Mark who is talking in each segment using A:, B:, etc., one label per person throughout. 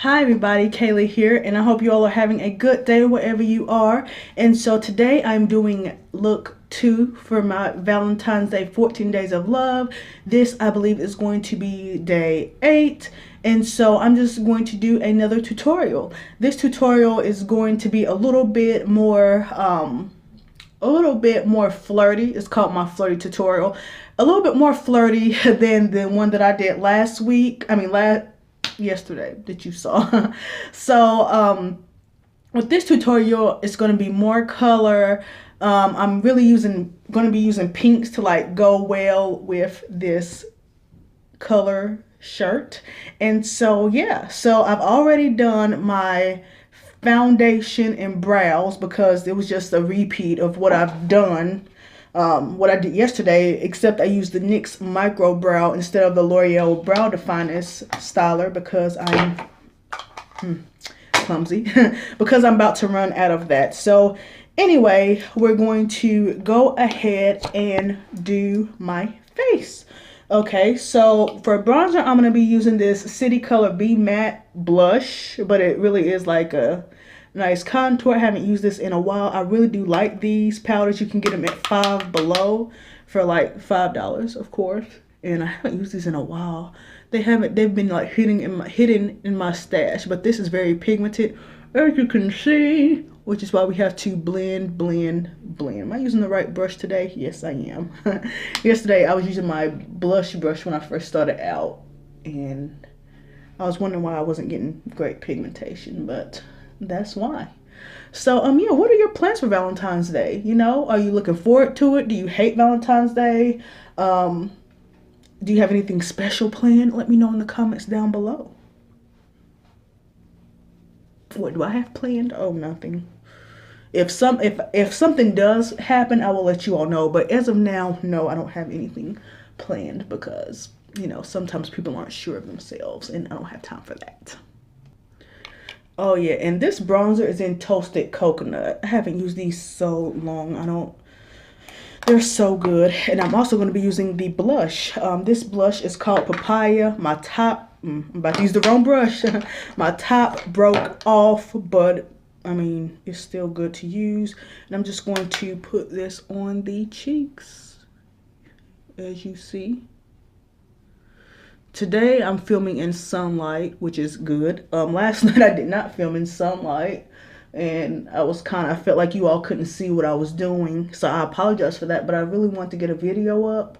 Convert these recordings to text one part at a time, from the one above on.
A: Hi everybody, Kaylee here, and I hope you all are having a good day wherever you are. And so today I'm doing look 2 for my Valentine's Day 14 Days of Love. This I believe is going to be day 8. And so I'm just going to do another tutorial. This tutorial is going to be a little bit more flirty. It's called my flirty tutorial. A little bit more flirty than the one that I did last week. Yesterday that you saw. So with this tutorial, it's going to be more color. I'm really going to be using pinks to like go well with this color shirt. And so yeah, so I've already done my foundation and brows because it was just a repeat of what I've done, what I did yesterday, except I used the NYX micro brow instead of the L'Oreal brow definers styler because I'm clumsy because I'm about to run out of that. So anyway, we're going to go ahead and do my face. Okay, so for bronzer, I'm going to be using this City Color Be Matte blush, but it really is like a nice contour. I haven't used this in a while. I really do like these powders. You can get them at Five Below for like $5, of course. And I haven't used these in a while. They've been like hidden in my stash, but this is very pigmented, as you can see, which is why we have to blend. Am I using the right brush today? Yes, I am. Yesterday, I was using my blush brush when I first started out, and I was wondering why I wasn't getting great pigmentation, but that's why. So, yeah, what are your plans for Valentine's Day? You know, are you looking forward to it? Do you hate Valentine's Day? Do you have anything special planned? Let me know in the comments down below. What do I have planned? Oh, nothing. If something does happen, I will let you all know. But as of now, no, I don't have anything planned because, you know, sometimes people aren't sure of themselves and I don't have time for that. Oh yeah, and this bronzer is in Toasted Coconut. I haven't used these so long. They're so good. And I'm also going to be using the blush. This blush is called Papaya. My top, I'm about to use the wrong brush. My top broke off, but I mean, it's still good to use. And I'm just going to put this on the cheeks, as you see. Today I'm filming in sunlight, which is good. Last night I did not film in sunlight, and I felt like you all couldn't see what I was doing, so I apologize for that. But I really want to get a video up,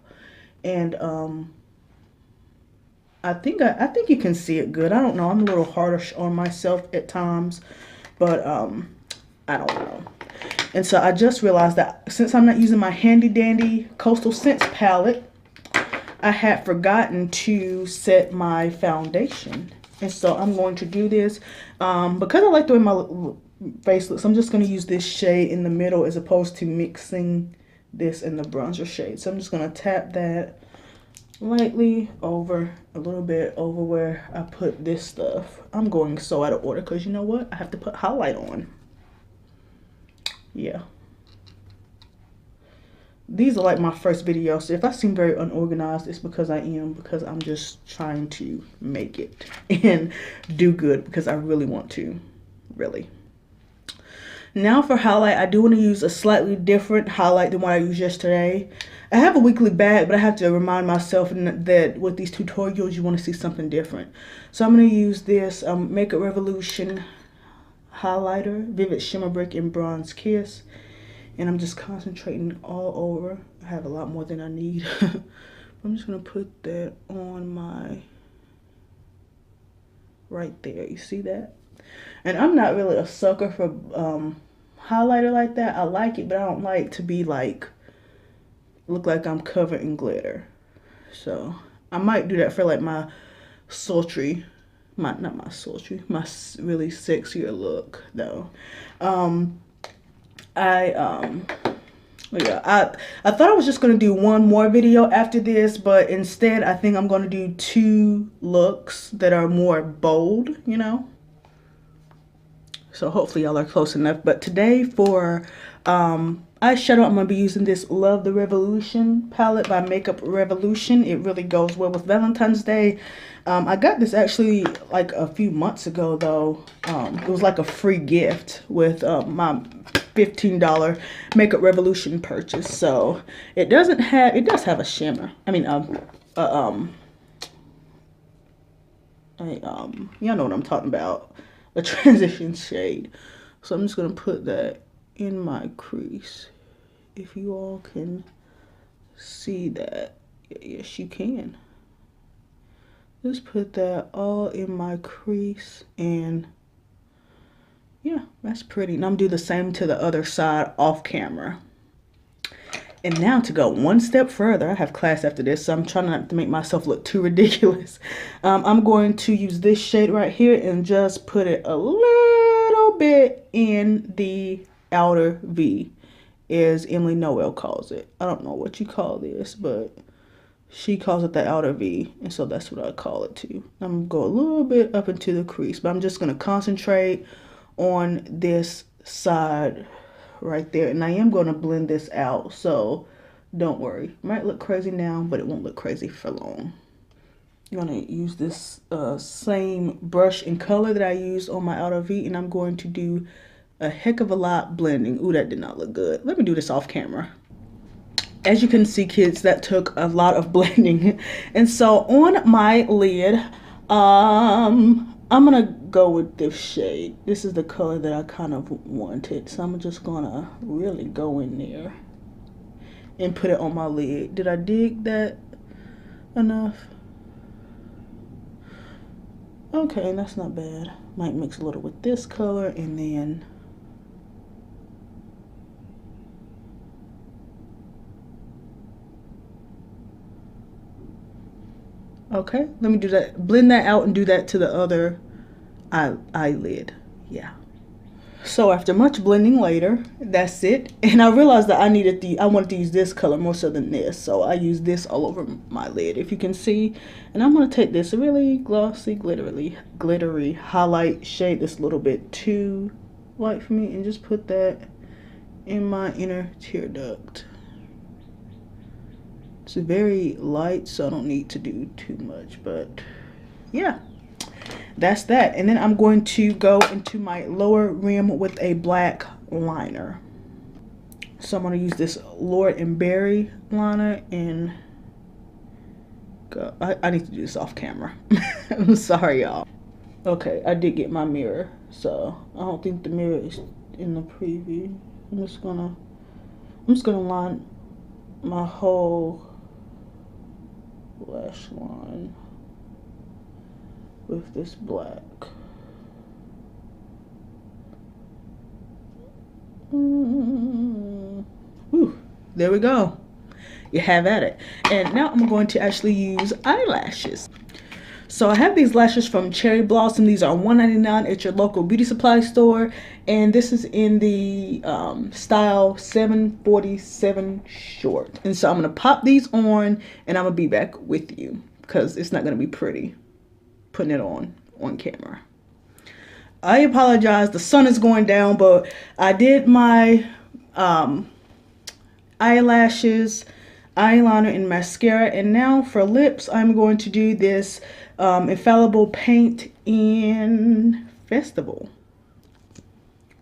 A: and I think you can see it good. I don't know. I'm a little harsh on myself at times, but I don't know. And so I just realized that since I'm not using my handy dandy Coastal Scents palette, I had forgotten to set my foundation. And so I'm going to do this because I like the way my face looks. I'm just going to use this shade in the middle as opposed to mixing this in the bronzer shade. So I'm just going to tap that lightly over a little bit over where I put this stuff. I'm going so out of order because you know what? I have to put highlight on. Yeah. These are like my first video, so if I seem very unorganized, it's because because I'm just trying to make it and do good because I really want to, really. Now for highlight, I do want to use a slightly different highlight than what I used yesterday. I have a weekly bag, but I have to remind myself that with these tutorials, you want to see something different. So I'm going to use this Makeup Revolution highlighter, Vivid Shimmer Brick and Bronze Kiss. And I'm just concentrating all over. I have a lot more than I need. I'm just going to put that on my, right there. You see that? And I'm not really a sucker for highlighter like that. I like it, but I don't like to be like, look like I'm covered in glitter. So I might do that for like my sultry, not my sultry, my really sexier look though. I thought I was just going to do one more video after this, but instead I think I'm going to do 2 looks that are more bold, you know. So hopefully y'all are close enough. But today for eyeshadow, I'm going to be using this Love the Revolution palette by Makeup Revolution. It really goes well with Valentine's Day. I got this actually like a few months ago though. It was like a free gift with my $15 Makeup Revolution purchase. So it does have a shimmer. I mean, y'all know what I'm talking about. A transition shade. So I'm just going to put that in my crease. If you all can see that. Yes, you can. Just put that all in my crease, and yeah, that's pretty. And I'm gonna do the same to the other side off camera. And now to go one step further, I have class after this, so I'm trying not to make myself look too ridiculous. I'm going to use this shade right here and just put it a little bit in the outer V, as Emily Noel calls it. I don't know what you call this, but she calls it the outer V, and so that's what I call it too. I'm gonna go a little bit up into the crease, but I'm just gonna concentrate on this side right there, and I am gonna blend this out, so don't worry. It might look crazy now, but it won't look crazy for long. I'm gonna use this same brush and color that I used on my outer V, and I'm going to do a heck of a lot blending. Ooh, that did not look good. Let me do this off camera. As you can see, kids, that took a lot of blending. And so on my lid, I'm gonna go with this shade. This is the color that I kind of wanted. So I'm just gonna really go in there and put it on my lid. Did I dig that enough? Okay, that's not bad. Might mix a little with this color, and then okay, let me do that. Blend that out and do that to the other eyelid. Yeah. So after much blending later, that's it. And I realized that I wanted to use this color more so than this. So I used this all over my lid, if you can see. And I'm going to take this really glossy, glittery highlight shade that's a little bit too light for me, and just put that in my inner tear duct. It's very light, so I don't need to do too much, but yeah, that's that. And then I'm going to go into my lower rim with a black liner. So I'm going to use this Lord and Berry liner, and go. I need to do this off camera. I'm sorry, y'all. Okay, I did get my mirror, so I don't think the mirror is in the preview. I'm just gonna line my whole lash line with this black. Ooh, there we go. You have at it. And now I'm going to actually use eyelashes. So I have these lashes from Cherry Blossom. These are $1.99 at your local beauty supply store. And this is in the style 747 short. And so I'm going to pop these on, and I'm going to be back with you, because it's not going to be pretty putting it on camera. I apologize. The sun is going down, but I did my eyelashes, eyeliner, and mascara. And now for lips, I'm going to do this Infallible Paint in Festival.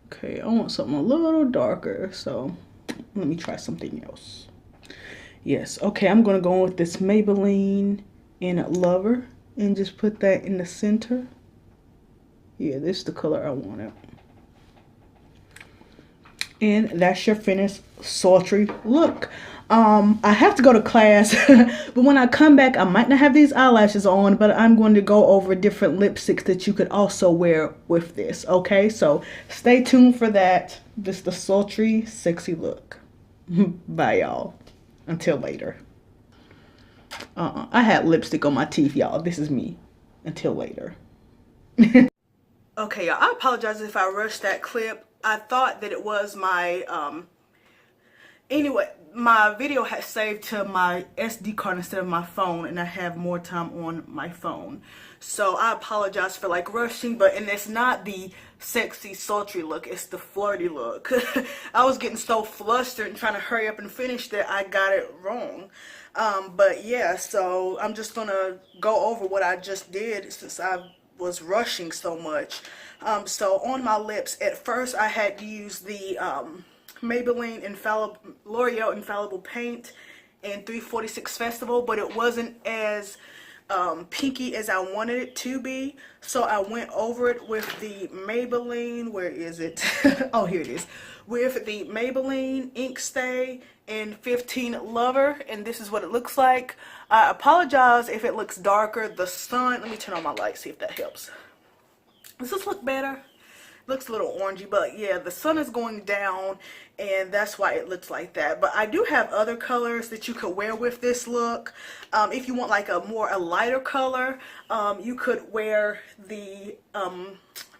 A: Okay, I want something a little darker, so let me try something else. Yes, okay, I'm gonna go with this Maybelline in Lover and just put that in the center. Yeah, this is the color I wanted. And that's your finished sultry look. I have to go to class, but when I come back, I might not have these eyelashes on, but I'm going to go over different lipsticks that you could also wear with this, okay? So stay tuned for that. This is the sultry, sexy look. Bye, y'all. Until later. I had lipstick on my teeth, y'all. This is me. Until later. Okay, y'all. I apologize if I rushed that clip. I thought that it was my, anyway, my video has saved to my SD card instead of my phone, and I have more time on my phone. So I apologize for like rushing, and it's not the sexy sultry look, it's the flirty look. I was getting so flustered and trying to hurry up and finish that I got it wrong. But yeah, so I'm just gonna go over what I just did since I was rushing so much. So on my lips, at first I had to use the Maybelline L'Oreal Infallible Paint in 346 Festival, but it wasn't as pinky as I wanted it to be, so I went over it with the Maybelline, where is it? Oh, here it is, with the Maybelline Ink Stay in 15 Lover, and this is what it looks like. I apologize if it looks darker. The sun, let me turn on my light, see if that helps. Does this look better? Looks a little orangey, but yeah, the sun is going down and that's why it looks like that. But I do have other colors that you could wear with this look. If you want like a lighter color, you could wear the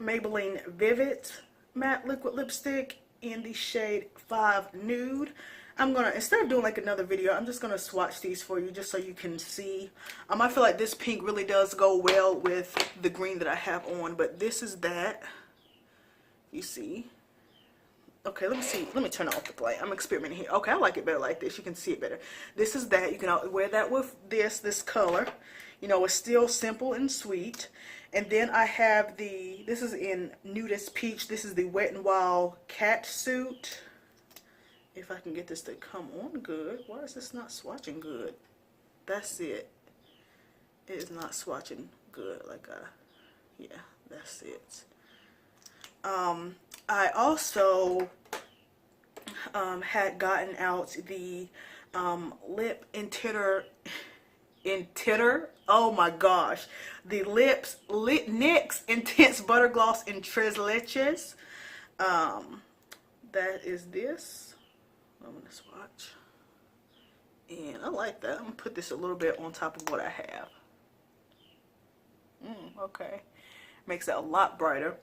A: Maybelline Vivid Matte Liquid Lipstick in the shade 5 Nude. I'm gonna, instead of doing like another video, I'm just gonna swatch these for you just so you can see. I feel like this pink really does go well with the green that I have on, but this is that. You see? Okay, let me see. Let me turn off the light. I'm experimenting here. Okay, I like it better like this. You can see it better. This is that. You can wear that with this color. You know, it's still simple and sweet. And then I have this is in Nudist Peach. This is the Wet n Wild Cat Suit. If I can get this to come on good. Why is this not swatching good? That's it. It is not swatching good. Yeah, that's it. I also had gotten out the lip oh my gosh, the NYX Intense Butter Gloss in Tres Leches. That is this. I'm gonna swatch, and I like that. I'm gonna put this a little bit on top of what I have. Okay, makes it a lot brighter,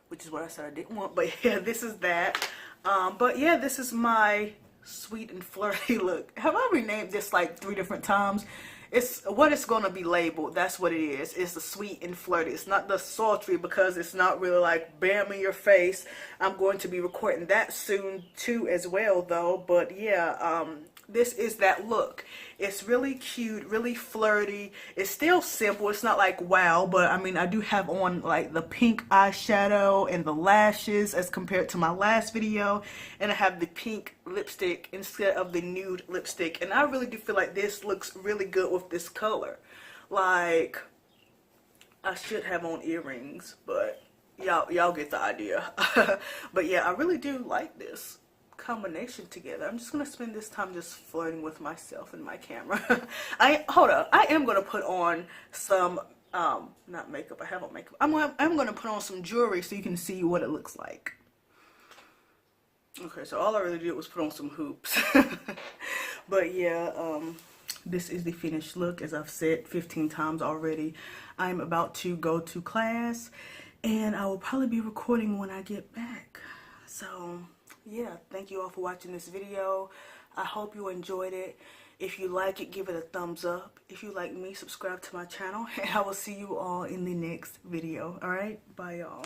A: which is what I said I didn't want. But yeah, this is that. But yeah, this is my sweet and flirty look. Have I renamed this like 3 different times? It's what it's gonna be labeled. That's what it is. It's the sweet and flirty. It's not the sultry, because it's not really like bam in your face. I'm going to be recording that soon too as well though. But yeah, this is that look. It's really cute, really flirty. It's still simple. It's not like wow, but I mean, I do have on like the pink eyeshadow and the lashes as compared to my last video, and I have the pink lipstick instead of the nude lipstick, and I really do feel like this looks really good with this color. Like, I should have on earrings, but y'all get the idea. But yeah, I really do like this combination together. I'm just gonna spend this time just flirting with myself and my camera. Hold up, I am gonna put on some not makeup. I have on makeup. I'm gonna put on some jewelry so you can see what it looks like. Okay, so all I really did was put on some hoops. But yeah, this is the finished look. As I've said 15 times already, I'm about to go to class, and I will probably be recording when I get back. So yeah, thank you all for watching this video. I hope you enjoyed it. If you like it, give it a thumbs up. If you like me, subscribe to my channel, and I will see you all in the next video. All right, bye y'all.